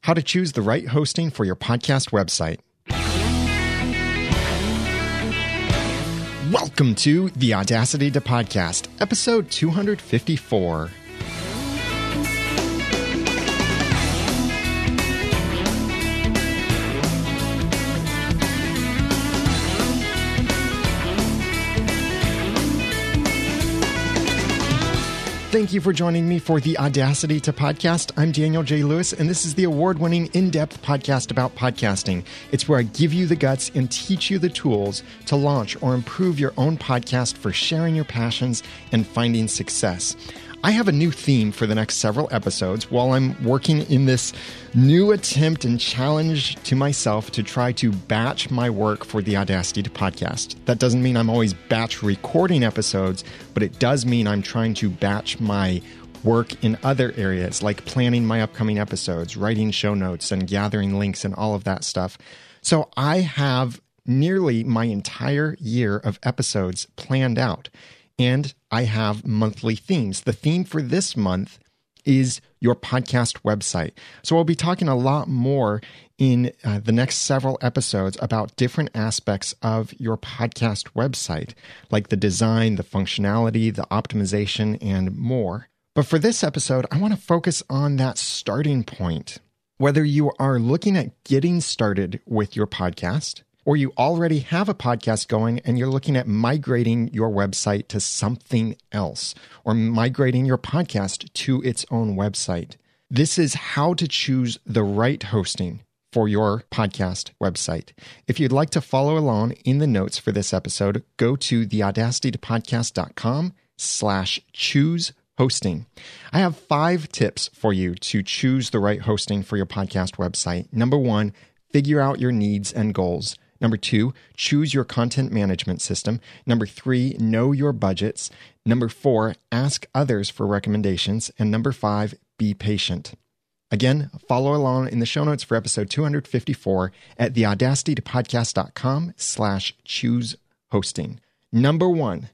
How to choose the right hosting for your podcast website. Welcome to the Audacity to Podcast, episode 254. Thank you for joining me for the Audacity to Podcast. I'm Daniel J. Lewis, and this is the award-winning in-depth podcast about podcasting. It's where I give you the guts and teach you the tools to launch or improve your own podcast for sharing your passions and finding success. I have a new theme for the next several episodes while I'm working in this new attempt and challenge to myself to try to batch my work for the Audacity to Podcast. That doesn't mean I'm always batch recording episodes, but it does mean I'm trying to batch my work in other areas like planning my upcoming episodes, writing show notes, and gathering links and all of that stuff. So I have nearly my entire year of episodes planned out. And I have monthly themes. The theme for this month is your podcast website. So I'll be talking a lot more in the next several episodes about different aspects of your podcast website, like the design, the functionality, the optimization, and more. But for this episode, I want to focus on that starting point. Whether you are looking at getting started with your podcast, or you already have a podcast going and you're looking at migrating your website to something else, or migrating your podcast to its own website. This is how to choose the right hosting for your podcast website. If you'd like to follow along in the notes for this episode, go to theaudacitytopodcast.com/choose hosting. I have 5 tips for you to choose the right hosting for your podcast website. Number 1, figure out your needs and goals. Number 2, choose your content management system. Number 3, know your budgets. Number 4, ask others for recommendations. And number 5, be patient. Again, follow along in the show notes for episode 254 at theaudacitytopodcast.com/choose hosting. Number 1,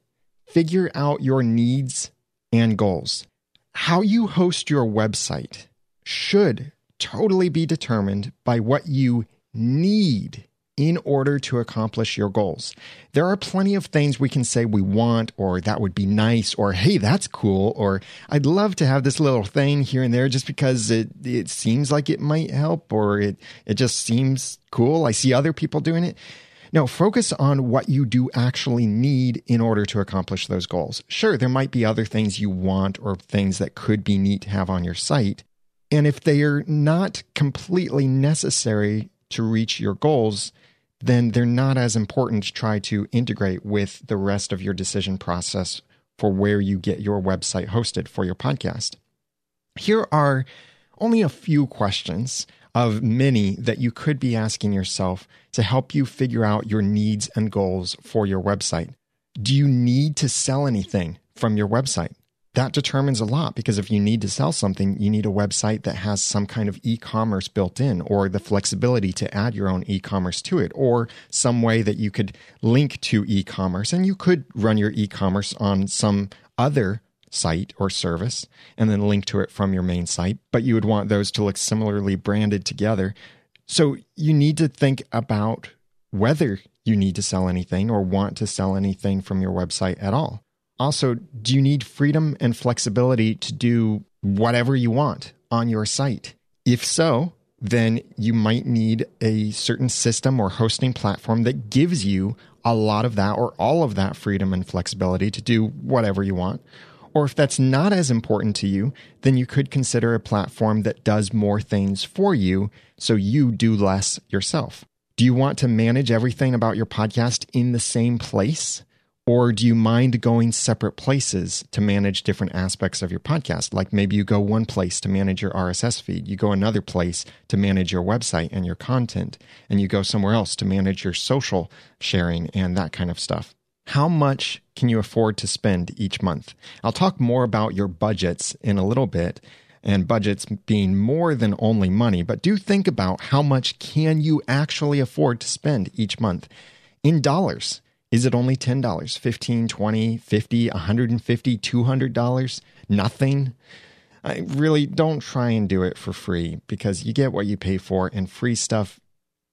figure out your needs and goals. How you host your website should totally be determined by what you need in order to accomplish your goals. There are plenty of things we can say we want, or that would be nice, or hey, that's cool, or I'd love to have this little thing here and there just because it seems like it might help, or it just seems cool. I see other people doing it. No, focus on what you do actually need in order to accomplish those goals. Sure, there might be other things you want or things that could be neat to have on your site. And if they are not completely necessary to reach your goals, then they're not as important to try to integrate with the rest of your decision process for where you get your website hosted for your podcast. Here are only a few questions of many that you could be asking yourself to help you figure out your needs and goals for your website. Do you need to sell anything from your website? That determines a lot, because if you need to sell something, you need a website that has some kind of e-commerce built in, or the flexibility to add your own e-commerce to it, or some way that you could link to e-commerce. And you could run your e-commerce on some other site or service and then link to it from your main site, but you would want those to look similarly branded together. So you need to think about whether you need to sell anything or want to sell anything from your website at all. Also, do you need freedom and flexibility to do whatever you want on your site? If so, then you might need a certain system or hosting platform that gives you a lot of that or all of that freedom and flexibility to do whatever you want. Or if that's not as important to you, then you could consider a platform that does more things for you so you do less yourself. Do you want to manage everything about your podcast in the same place? Or do you mind going separate places to manage different aspects of your podcast? Like maybe you go one place to manage your RSS feed, you go another place to manage your website and your content, and you go somewhere else to manage your social sharing and that kind of stuff. How much can you afford to spend each month? I'll talk more about your budgets in a little bit, and budgets being more than only money, but do think about how much can you actually afford to spend each month in dollars. Is it only $10, $15, $20, $50, $150, $200? Nothing? I really don't try and do it for free because you get what you pay for, and free stuff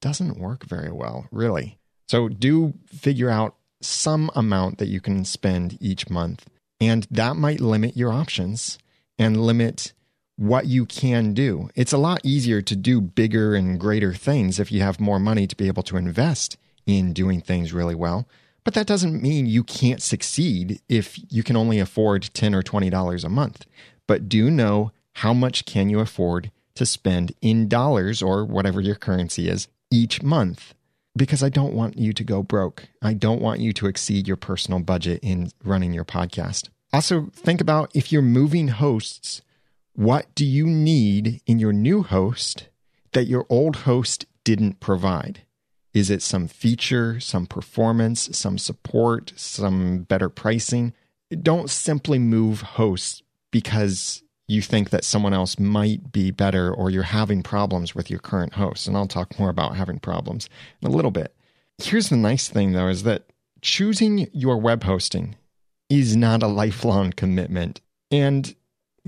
doesn't work very well, really. So do figure out some amount that you can spend each month, and that might limit your options and limit what you can do. It's a lot easier to do bigger and greater things if you have more money to be able to invest in doing things really well. But that doesn't mean you can't succeed if you can only afford $10 or $20 a month. But do know how much can you afford to spend in dollars or whatever your currency is each month. Because I don't want you to go broke. I don't want you to exceed your personal budget in running your podcast. Also, think about if you're moving hosts, what do you need in your new host that your old host didn't provide? Is it some feature, some performance, some support, some better pricing? Don't simply move hosts because you think that someone else might be better or you're having problems with your current host. And I'll talk more about having problems in a little bit. Here's the nice thing, though, is that choosing your web hosting is not a lifelong commitment. And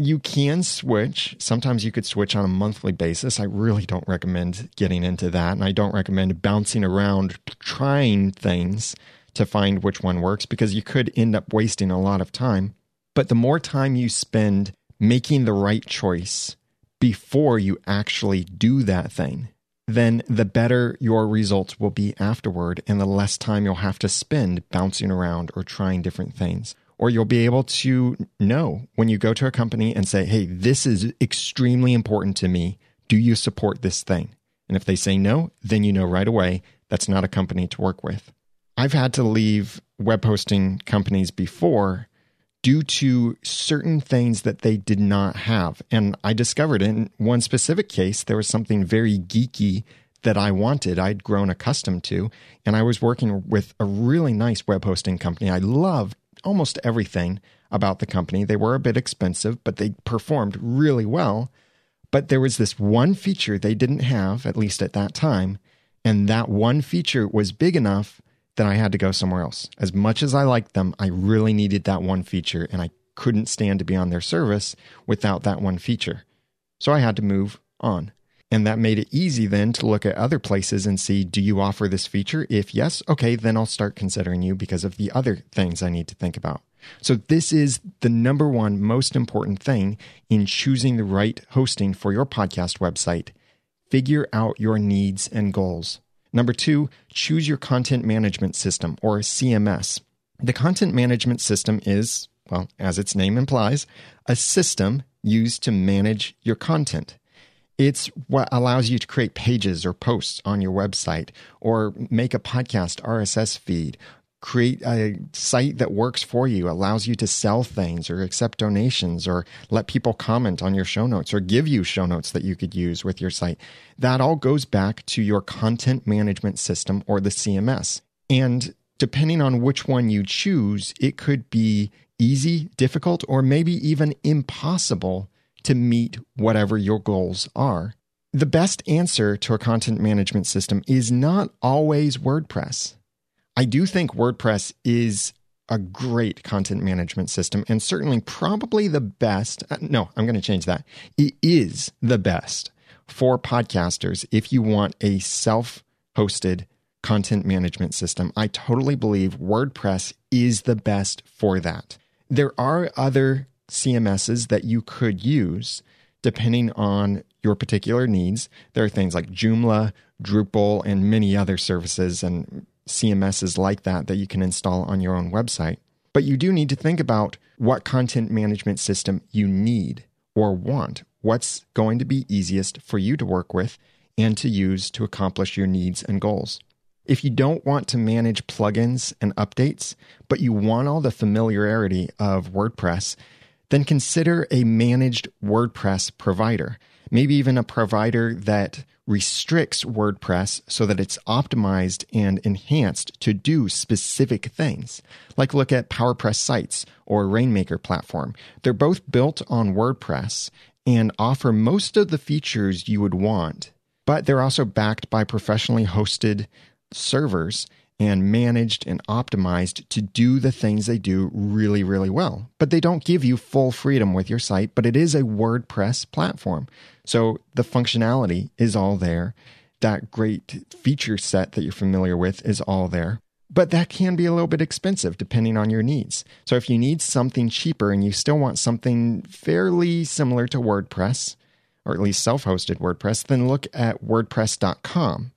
you can switch. Sometimes you could switch on a monthly basis. I really don't recommend getting into that. And I don't recommend bouncing around trying things to find which one works because you could end up wasting a lot of time. But the more time you spend making the right choice before you actually do that thing, then the better your results will be afterward and the less time you'll have to spend bouncing around or trying different things. Or you'll be able to know when you go to a company and say, hey, this is extremely important to me. Do you support this thing? And if they say no, then you know right away that's not a company to work with. I've had to leave web hosting companies before due to certain things that they did not have. And I discovered in one specific case, there was something very geeky that I wanted, I'd grown accustomed to, and I was working with a really nice web hosting company. I loved almost everything about the company. They were a bit expensive, but they performed really well. But there was this one feature they didn't have, at least at that time, and that one feature was big enough that I had to go somewhere else. As much as I liked them, I really needed that one feature, and I couldn't stand to be on their service without that one feature. So I had to move on. And that made it easy then to look at other places and see, do you offer this feature? If yes, okay, then I'll start considering you because of the other things I need to think about. So this is the number one most important thing in choosing the right hosting for your podcast website. Figure out your needs and goals. Number two, choose your content management system or CMS. The content management system is, well, as its name implies, a system used to manage your content. It's what allows you to create pages or posts on your website or make a podcast RSS feed, create a site that works for you, allows you to sell things or accept donations or let people comment on your show notes or give you show notes that you could use with your site. That all goes back to your content management system or the CMS. And depending on which one you choose, it could be easy, difficult, or maybe even impossible to meet whatever your goals are. The best answer to a content management system is not always WordPress. I do think WordPress is a great content management system and certainly probably the best. No, I'm going to change that. It is the best for podcasters if you want a self-hosted content management system. I totally believe WordPress is the best for that. There are other CMSs that you could use depending on your particular needs. There are things like Joomla, Drupal, and many other services and CMSs like that you can install on your own website. But you do need to think about what content management system you need or want. What's going to be easiest for you to work with and to use to accomplish your needs and goals. If you don't want to manage plugins and updates, but you want all the familiarity of WordPress, then consider a managed WordPress provider. Maybe even a provider that restricts WordPress so that it's optimized and enhanced to do specific things. Like look at PowerPress Sites or Rainmaker Platform. They're both built on WordPress and offer most of the features you would want, but they're also backed by professionally hosted servers and managed and optimized to do the things they do really, really well. But they don't give you full freedom with your site, but it is a WordPress platform. So the functionality is all there. That great feature set that you're familiar with is all there. But that can be a little bit expensive depending on your needs. So if you need something cheaper and you still want something fairly similar to WordPress, or at least self-hosted WordPress, then look at WordPress.com.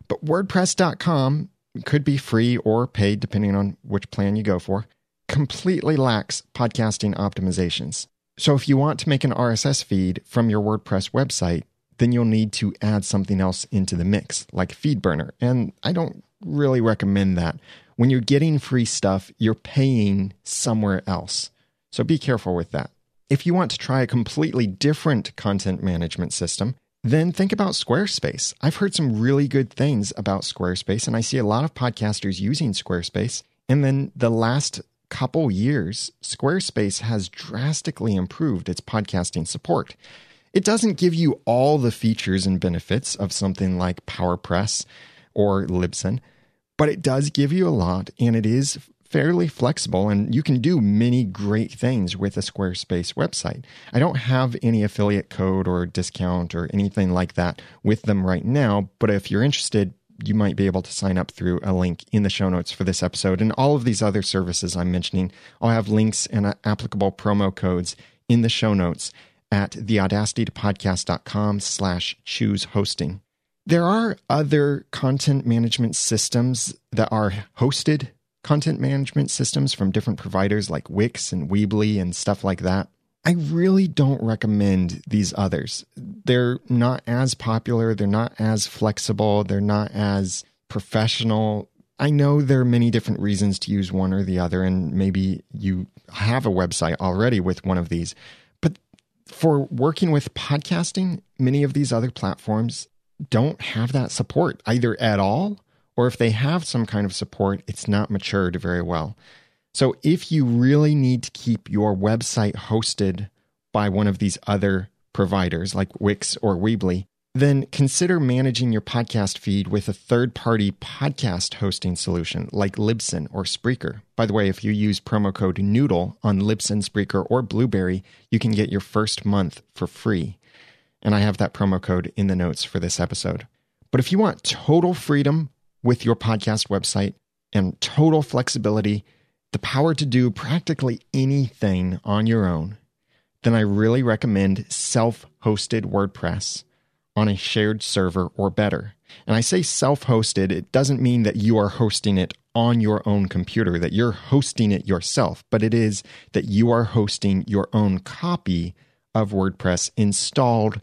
But WordPress.com could be free or paid depending on which plan you go for, completely lacks podcasting optimizations. So if you want to make an RSS feed from your WordPress website, then you'll need to add something else into the mix, like FeedBurner. And I don't really recommend that. When you're getting free stuff, you're paying somewhere else. So be careful with that. If you want to try a completely different content management system, then think about Squarespace. I've heard some really good things about Squarespace, and I see a lot of podcasters using Squarespace. And then the last couple years, Squarespace has drastically improved its podcasting support. It doesn't give you all the features and benefits of something like PowerPress or Libsyn, but it does give you a lot, and it is fairly flexible, and you can do many great things with a Squarespace website. I don't have any affiliate code or discount or anything like that with them right now, but if you're interested, you might be able to sign up through a link in the show notes for this episode. And all of these other services I'm mentioning, I'll have links and applicable promo codes in the show notes at theaudacitytopodcast.com/choose hosting. There are other content management systems that are hosted content management systems from different providers like Wix and Weebly and stuff like that. I really don't recommend these others. They're not as popular. They're not as flexible. They're not as professional. I know there are many different reasons to use one or the other, and maybe you have a website already with one of these. But for working with podcasting, many of these other platforms don't have that support either at all, or if they have some kind of support, it's not matured very well. So if you really need to keep your website hosted by one of these other providers like Wix or Weebly, then consider managing your podcast feed with a third-party podcast hosting solution like Libsyn or Spreaker. By the way, if you use promo code Noodle on Libsyn, Spreaker, or Blueberry, you can get your first month for free. And I have that promo code in the notes for this episode. But if you want total freedom with your podcast website and total flexibility, the power to do practically anything on your own, then I really recommend self-hosted WordPress on a shared server or better. And I say self-hosted, it doesn't mean that you are hosting it on your own computer, that you're hosting it yourself, but it is that you are hosting your own copy of WordPress installed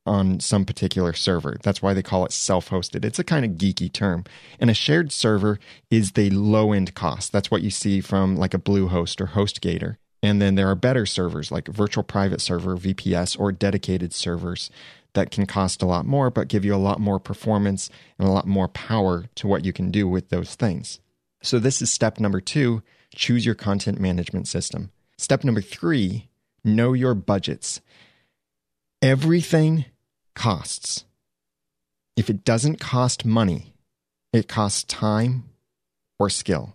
on some particular server. That's why they call it self-hosted. It's a kind of geeky term. And a shared server is the low-end cost. That's what you see from like a Bluehost or HostGator. And then there are better servers like virtual private server, VPS, or dedicated servers that can cost a lot more, but give you a lot more performance and a lot more power to what you can do with those things. So this is step number 2, choose your content management system. Step number 3, know your budgets. Everything costs. If it doesn't cost money, it costs time or skill.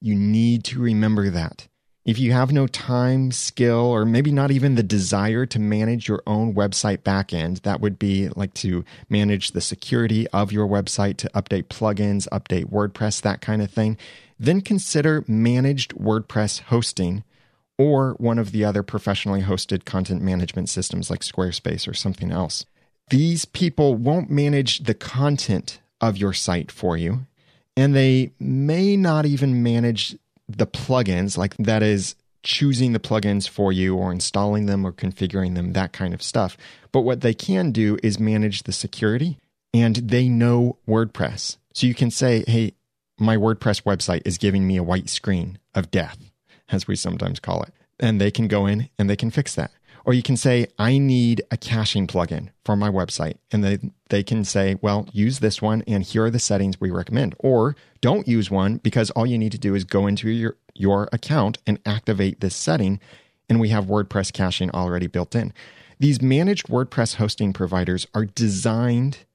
You need to remember that. If you have no time, skill, or maybe not even the desire to manage your own website backend, that would be like to manage the security of your website, to update plugins, update WordPress, that kind of thing, then consider managed WordPress hosting or one of the other professionally hosted content management systems like Squarespace or something else. These people won't manage the content of your site for you, and they may not even manage the plugins, like that is choosing the plugins for you or installing them or configuring them, that kind of stuff. But what they can do is manage the security, and they know WordPress. So you can say, hey, my WordPress website is giving me a white screen of death, as we sometimes call it. And they can go in and they can fix that. Or you can say, I need a caching plugin for my website. And they can say, well, use this one, and here are the settings we recommend. Or don't use one, because all you need to do is go into your account and activate this setting, and we have WordPress caching already built in. These managed WordPress hosting providers are designed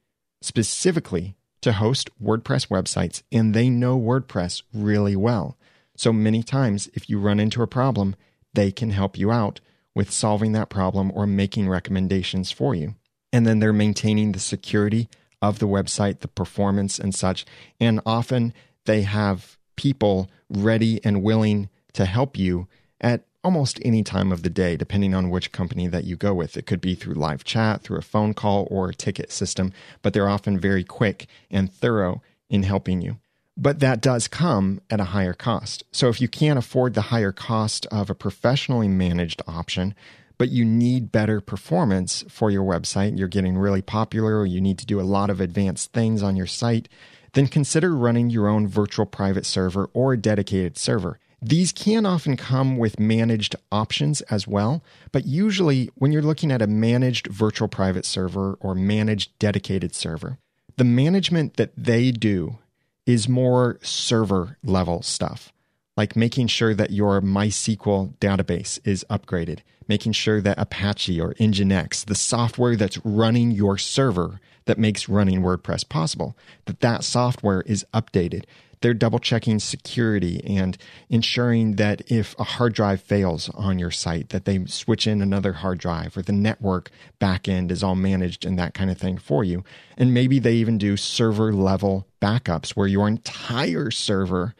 specifically to host WordPress websites, and they know WordPress really well. So many times, if you run into a problem, they can help you out with solving that problem or making recommendations for you. And then they're maintaining the security of the website, the performance and such. And often they have people ready and willing to help you at almost any time of the day, depending on which company that you go with. It could be through live chat, through a phone call, or a ticket system, but they're often very quick and thorough in helping you. But that does come at a higher cost. So if you can't afford the higher cost of a professionally managed option, but you need better performance for your website, you're getting really popular, or you need to do a lot of advanced things on your site, then consider running your own virtual private server or a dedicated server. These can often come with managed options as well, but usually when you're looking at a managed virtual private server or managed dedicated server, the management that they do is more server level stuff, like making sure that your MySQL database is upgraded, making sure that Apache or Nginx, the software that's running your server that makes running WordPress possible, that software is updated. They're double checking security and ensuring that if a hard drive fails on your site, that they switch in another hard drive, or the network backend is all managed and that kind of thing for you. And maybe they even do server level backups where your entire server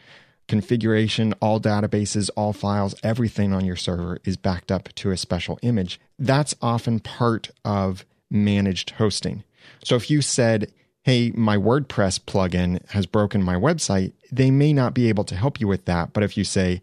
configuration, all databases, all files, everything on your server is backed up to a special image. That's often part of managed hosting. So if you said, hey, my WordPress plugin has broken my website, they may not be able to help you with that. But if you say,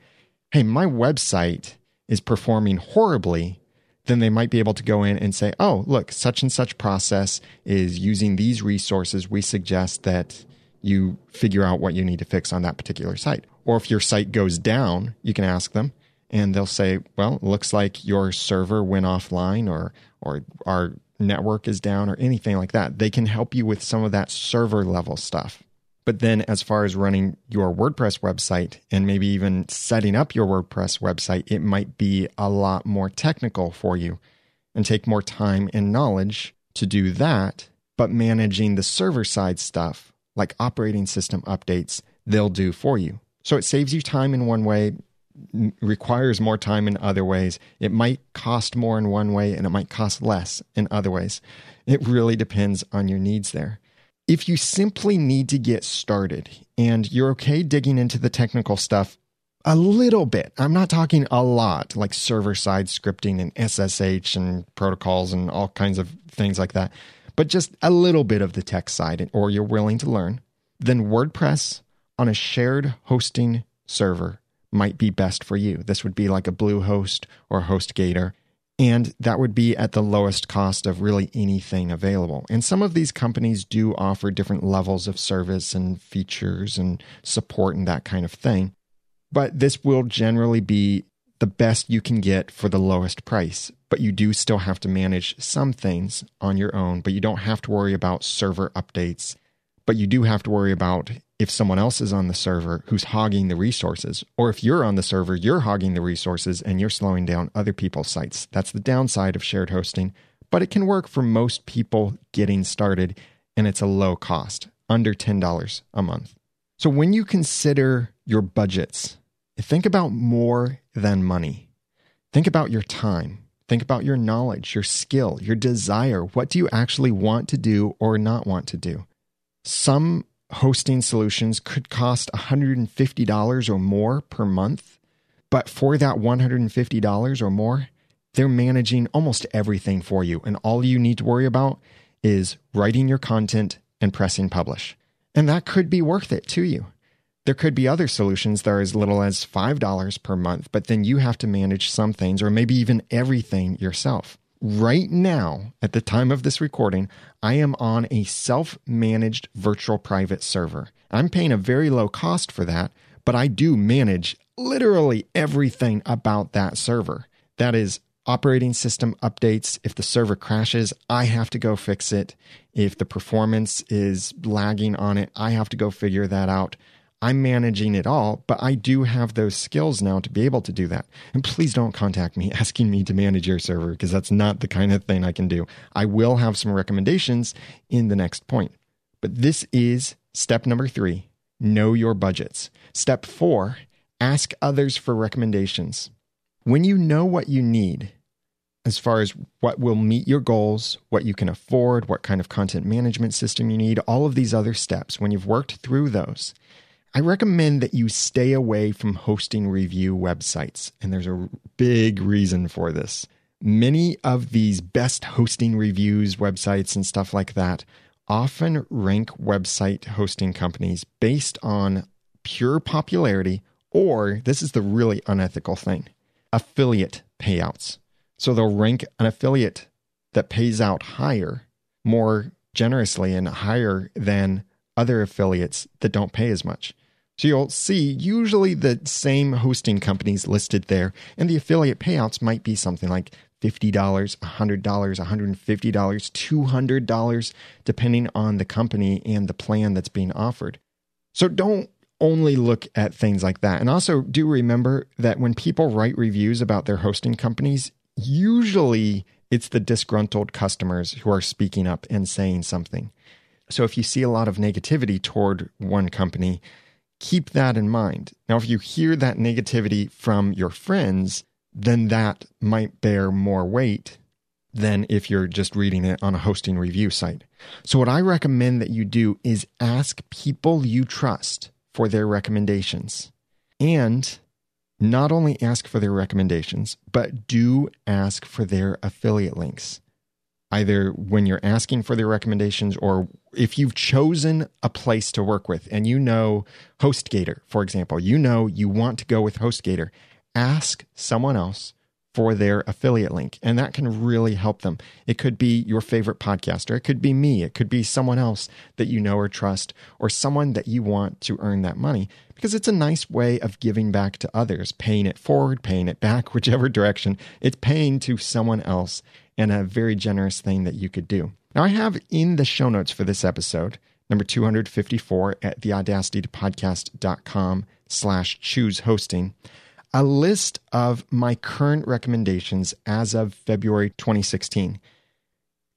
hey, my website is performing horribly, then they might be able to go in and say, oh, look, such and such process is using these resources. We suggest that you figure out what you need to fix on that particular site. Or if your site goes down, you can ask them and they'll say, well, it looks like your server went offline or our network is down or anything like that. They can help you with some of that server level stuff. But then as far as running your WordPress website and maybe even setting up your WordPress website, it might be a lot more technical for you and take more time and knowledge to do that. But managing the server side stuff, like operating system updates, they'll do for you. So it saves you time in one way, requires more time in other ways. It might cost more in one way and it might cost less in other ways. It really depends on your needs there. If you simply need to get started and you're okay digging into the technical stuff a little bit, I'm not talking a lot, like server-side scripting and SSH and protocols and all kinds of things like that, but just a little bit of the tech side, or you're willing to learn, then WordPress on a shared hosting server might be best for you. This would be like a Bluehost or HostGator, and that would be at the lowest cost of really anything available. And some of these companies do offer different levels of service and features and support and that kind of thing. But this will generally be the best you can get for the lowest price. But you do still have to manage some things on your own, but you don't have to worry about server updates. But you do have to worry about if someone else is on the server who's hogging the resources, or if you're on the server, you're hogging the resources and you're slowing down other people's sites. That's the downside of shared hosting, but it can work for most people getting started, and it's a low cost, under $10 a month. So when you consider your budgets, think about more than money. Think about your time. Think about your knowledge, your skill, your desire. What do you actually want to do or not want to do? Some hosting solutions could cost $150 or more per month, but for that $150 or more, they're managing almost everything for you. And all you need to worry about is writing your content and pressing publish. And that could be worth it to you. There could be other solutions that are as little as $5 per month, but then you have to manage some things or maybe even everything yourself. Right now, at the time of this recording, I am on a self-managed virtual private server. I'm paying a very low cost for that, but I do manage literally everything about that server. That is operating system updates. If the server crashes, I have to go fix it. If the performance is lagging on it, I have to go figure that out. I'm managing it all, but I do have those skills now to be able to do that. And please don't contact me asking me to manage your server, because that's not the kind of thing I can do. I will have some recommendations in the next point. But this is step number 3, know your budgets. Step 4, ask others for recommendations. When you know what you need, as far as what will meet your goals, what you can afford, what kind of content management system you need, all of these other steps, when you've worked through those, I recommend that you stay away from hosting review websites. And there's a big reason for this. Many of these best hosting reviews websites and stuff like that often rank website hosting companies based on pure popularity, or this is the really unethical thing, affiliate payouts. So they'll rank an affiliate that pays out higher, more generously and higher than other affiliates that don't pay as much. So you'll see usually the same hosting companies listed there, and the affiliate payouts might be something like $50, $100, $150, $200, depending on the company and the plan that's being offered. So don't only look at things like that. And also do remember that when people write reviews about their hosting companies, usually it's the disgruntled customers who are speaking up and saying something. So if you see a lot of negativity toward one company, keep that in mind. Now, if you hear that negativity from your friends, then that might bear more weight than if you're just reading it on a hosting review site. So what I recommend that you do is ask people you trust for their recommendations. And not only ask for their recommendations, but do ask for their affiliate links. Either when you're asking for their recommendations, or if you've chosen a place to work with and you know HostGator, for example, you know you want to go with HostGator, ask someone else for their affiliate link. And that can really help them. It could be your favorite podcaster. It could be me. It could be someone else that you know or trust, or someone that you want to earn that money, because it's a nice way of giving back to others, paying it forward, paying it back, whichever direction. It's paying to someone else, and a very generous thing that you could do. Now, I have in the show notes for this episode, number 254 at theaudacitypodcast.com/choose hosting, a list of my current recommendations as of February 2016.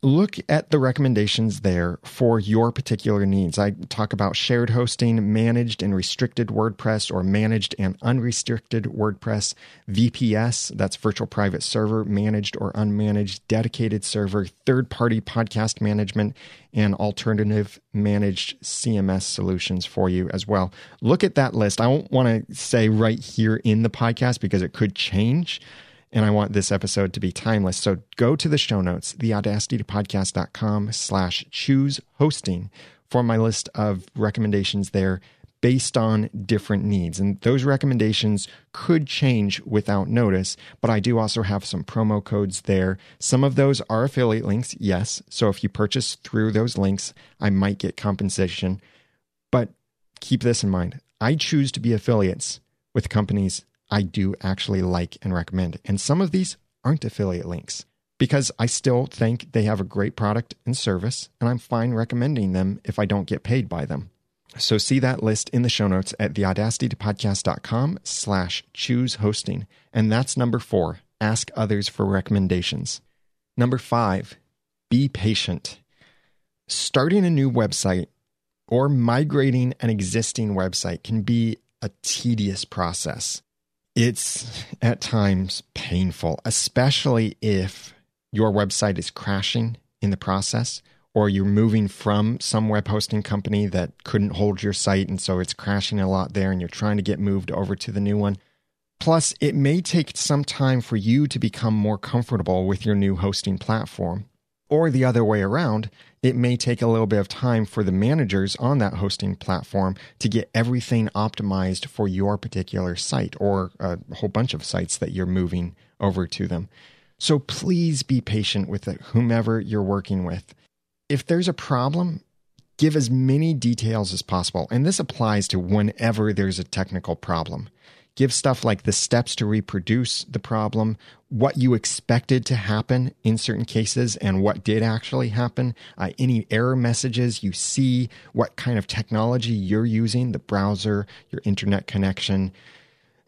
Look at the recommendations there for your particular needs. I talk about shared hosting, managed and restricted WordPress, or managed and unrestricted WordPress, VPS, that's virtual private server, managed or unmanaged, dedicated server, third-party podcast management, and alternative managed CMS solutions for you as well. Look at that list. I don't want to say right here in the podcast because it could change, and I want this episode to be timeless. So go to the show notes, theaudacitypodcast.com/choose hosting, for my list of recommendations there based on different needs. And those recommendations could change without notice, but I do also have some promo codes there. Some of those are affiliate links, yes. So if you purchase through those links, I might get compensation. But keep this in mind. I choose to be affiliates with companies I do actually like and recommend. And some of these aren't affiliate links because I still think they have a great product and service, and I'm fine recommending them if I don't get paid by them. So see that list in the show notes at theaudacitypodcast.com/choose hosting. And that's number 4, ask others for recommendations. Number 5, be patient. Starting a new website or migrating an existing website can be a tedious process. It's at times painful, especially if your website is crashing in the process, or you're moving from some web hosting company that couldn't hold your site, and so it's crashing a lot there, and you're trying to get moved over to the new one. Plus, it may take some time for you to become more comfortable with your new hosting platform. Or the other way around, it may take a little bit of time for the managers on that hosting platform to get everything optimized for your particular site, or a whole bunch of sites that you're moving over to them. So please be patient with whomever you're working with. If there's a problem, give as many details as possible. And this applies to whenever there's a technical problem. Give stuff like the steps to reproduce the problem, what you expected to happen in certain cases, and what did actually happen, any error messages you see, what kind of technology you're using, the browser, your internet connection.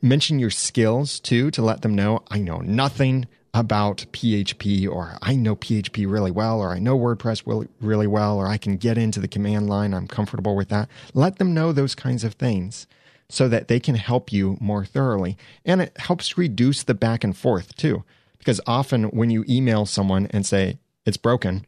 Mention your skills too, to let them know, I know nothing about PHP, or I know PHP really well, or I know WordPress really well, or I can get into the command line, I'm comfortable with that. Let them know those kinds of things so that they can help you more thoroughly. And it helps reduce the back and forth too, because often when you email someone and say it's broken,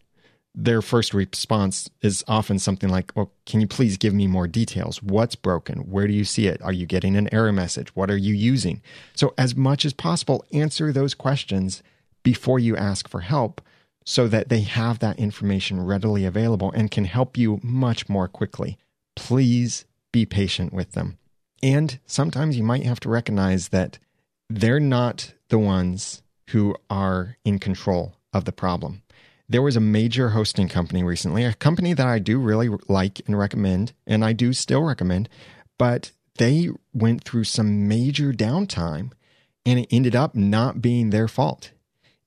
their first response is often something like, well, can you please give me more details? What's broken? Where do you see it? Are you getting an error message? What are you using? So as much as possible, answer those questions before you ask for help so that they have that information readily available and can help you much more quickly. Please be patient with them. And sometimes you might have to recognize that they're not the ones who are in control of the problem. There was a major hosting company recently, a company that I do really like and recommend, and I do still recommend, but they went through some major downtime and it ended up not being their fault.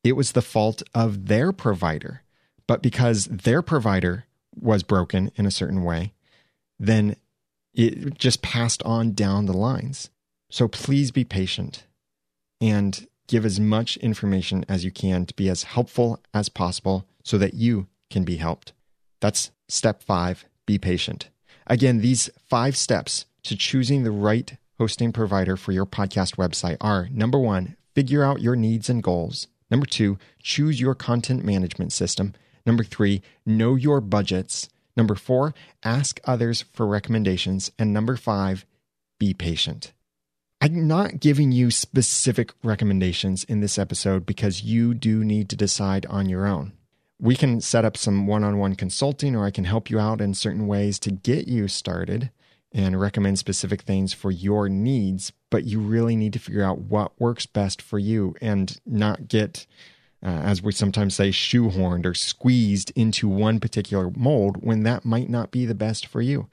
It was the fault of their provider. But because their provider was broken in a certain way, then it just passed on down the lines. So please be patient and give as much information as you can to be as helpful as possible so that you can be helped. That's step 5, be patient. Again, these 5 steps to choosing the right hosting provider for your podcast website are: number 1, figure out your needs and goals. Number 2, choose your content management system. Number 3, know your budgets. Number 4, ask others for recommendations. And number 5, be patient. I'm not giving you specific recommendations in this episode because you do need to decide on your own. We can set up some one-on-one consulting, or I can help you out in certain ways to get you started and recommend specific things for your needs, but you really need to figure out what works best for you and not get, as we sometimes say, shoehorned or squeezed into one particular mold when that might not be the best for you.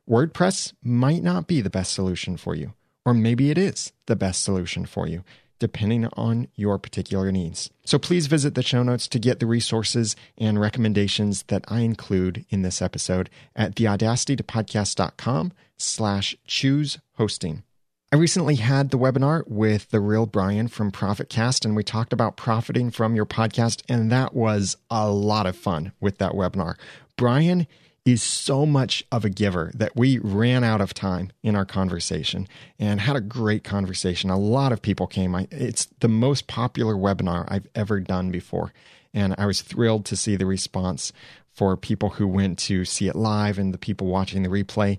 WordPress might not be the best solution for you. Or maybe it is the best solution for you, depending on your particular needs. So please visit the show notes to get the resources and recommendations that I include in this episode at theaudacitytopodcast.com/choose hosting. I recently had the webinar with the real Brian from ProfitCast, and we talked about profiting from your podcast, and that was a lot of fun with that webinar. Brian is so much of a giver that we ran out of time in our conversation and had a great conversation. A lot of people came. It's the most popular webinar I've ever done before. And I was thrilled to see the response for people who went to see it live and the people watching the replay.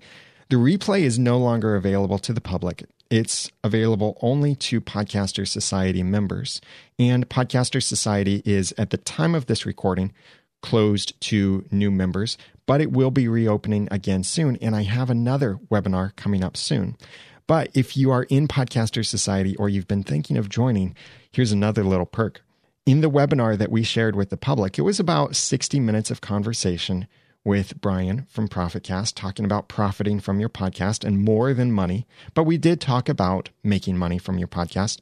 The replay is no longer available to the public. It's available only to Podcaster Society members. And Podcaster Society is, at the time of this recording, closed to new members, but it will be reopening again soon. And I have another webinar coming up soon. But if you are in Podcaster Society or you've been thinking of joining, here's another little perk. In the webinar that we shared with the public, it was about 60 minutes of conversation with Brian from ProfitCast talking about profiting from your podcast and more than money. But we did talk about making money from your podcast.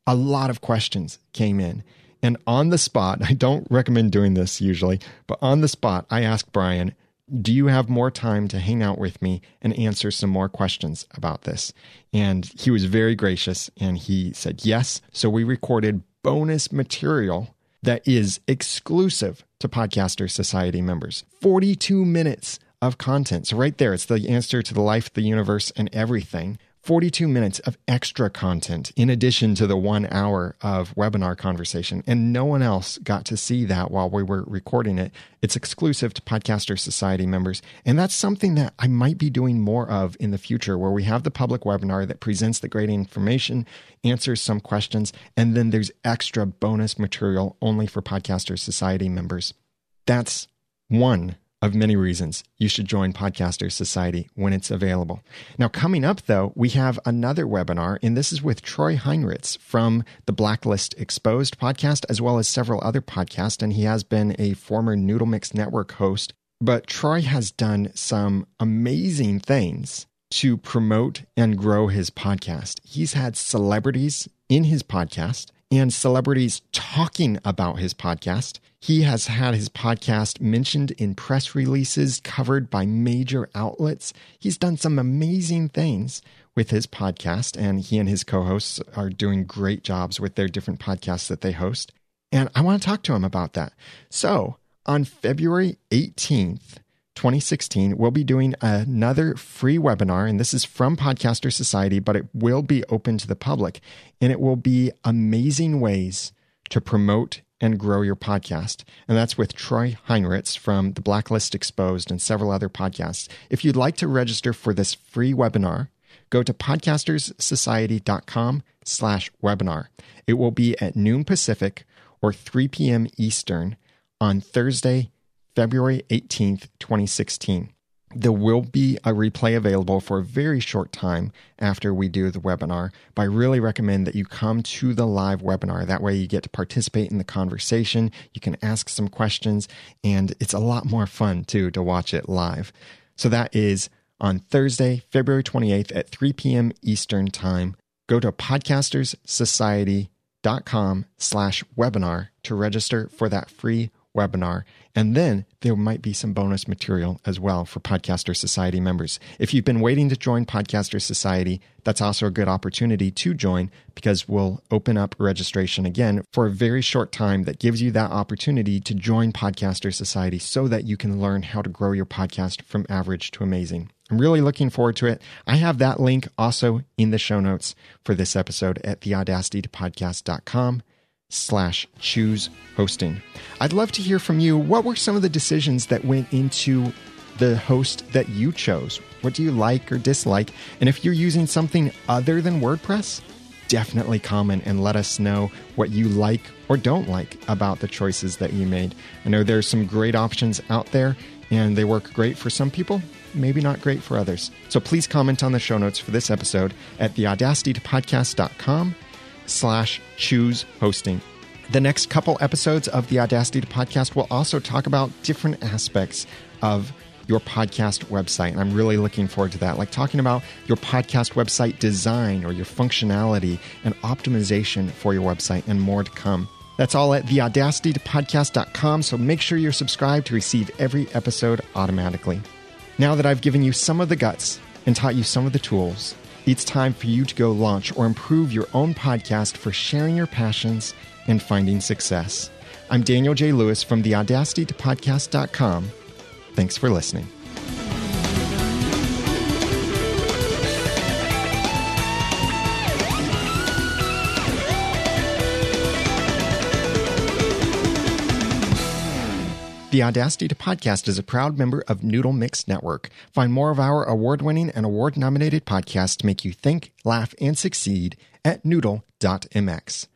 A lot of questions came in. And on the spot, I don't recommend doing this usually, but on the spot, I asked Brian, do you have more time to hang out with me and answer some more questions about this? And he was very gracious and he said yes. So we recorded bonus material that is exclusive to Podcaster Society members. 42 minutes of content. So right there, it's the answer to the life, the universe, and everything. 42 minutes of extra content in addition to the 1 hour of webinar conversation. And no one else got to see that while we were recording it. It's exclusive to Podcaster Society members. And that's something that I might be doing more of in the future, where we have the public webinar that presents the great information, answers some questions, and then there's extra bonus material only for Podcaster Society members. That's one of many reasons you should join Podcaster Society when it's available. Now, coming up, though, we have another webinar, and this is with Troy Heinrichs from the Blacklist Exposed podcast, as well as several other podcasts, and he has been a former Noodle Mix Network host. But Troy has done some amazing things to promote and grow his podcast. He's had celebrities in his podcast and celebrities talking about his podcast. He has had his podcast mentioned in press releases, covered by major outlets. He's done some amazing things with his podcast, and he and his co-hosts are doing great jobs with their different podcasts that they host. And I want to talk to him about that. So on February 18th, 2016, we'll be doing another free webinar, and this is from Podcaster Society, but it will be open to the public, and it will be amazing ways to promote and grow your podcast. And that's with Troy Heinrichs from The Blacklist Exposed and several other podcasts. If you'd like to register for this free webinar, go to podcasterssociety.com/webinar. It will be at noon Pacific or 3 p.m. Eastern on Thursday, February 18th, 2016. There will be a replay available for a very short time after we do the webinar, but I really recommend that you come to the live webinar. That way you get to participate in the conversation, you can ask some questions, and it's a lot more fun too to watch it live. So that is on Thursday, February 28th at 3 p.m. Eastern Time. Go to podcasterssociety.com/webinar to register for that free webinar. And then there might be some bonus material as well for Podcaster Society members. If you've been waiting to join Podcaster Society, that's also a good opportunity to join, because we'll open up registration again for a very short time that gives you that opportunity to join Podcaster Society so that you can learn how to grow your podcast from average to amazing. I'm really looking forward to it. I have that link also in the show notes for this episode at theaudacitytopodcast.com/choose hosting. I'd love to hear from you. What were some of the decisions that went into the host that you chose? What do you like or dislike? And if you're using something other than WordPress, definitely comment and let us know what you like or don't like about the choices that you made. I know there's some great options out there, and they work great for some people, maybe not great for others. So please comment on the show notes for this episode at theaudacitytopodcast.com/choose hosting. The next couple episodes of the Audacity to Podcast will also talk about different aspects of your podcast website. And I'm really looking forward to that, like talking about your podcast website design or your functionality and optimization for your website, and more to come. That's all at theaudacitytopodcast.com, so make sure you're subscribed to receive every episode automatically. Now that I've given you some of the guts and taught you some of the tools, it's time for you to go launch or improve your own podcast for sharing your passions and finding success. I'm Daniel J. Lewis from theaudacitytopodcast.com. Thanks for listening. The Audacity to Podcast is a proud member of Noodle Mix Network. Find more of our award-winning and award-nominated podcasts to make you think, laugh, and succeed at noodle.mx.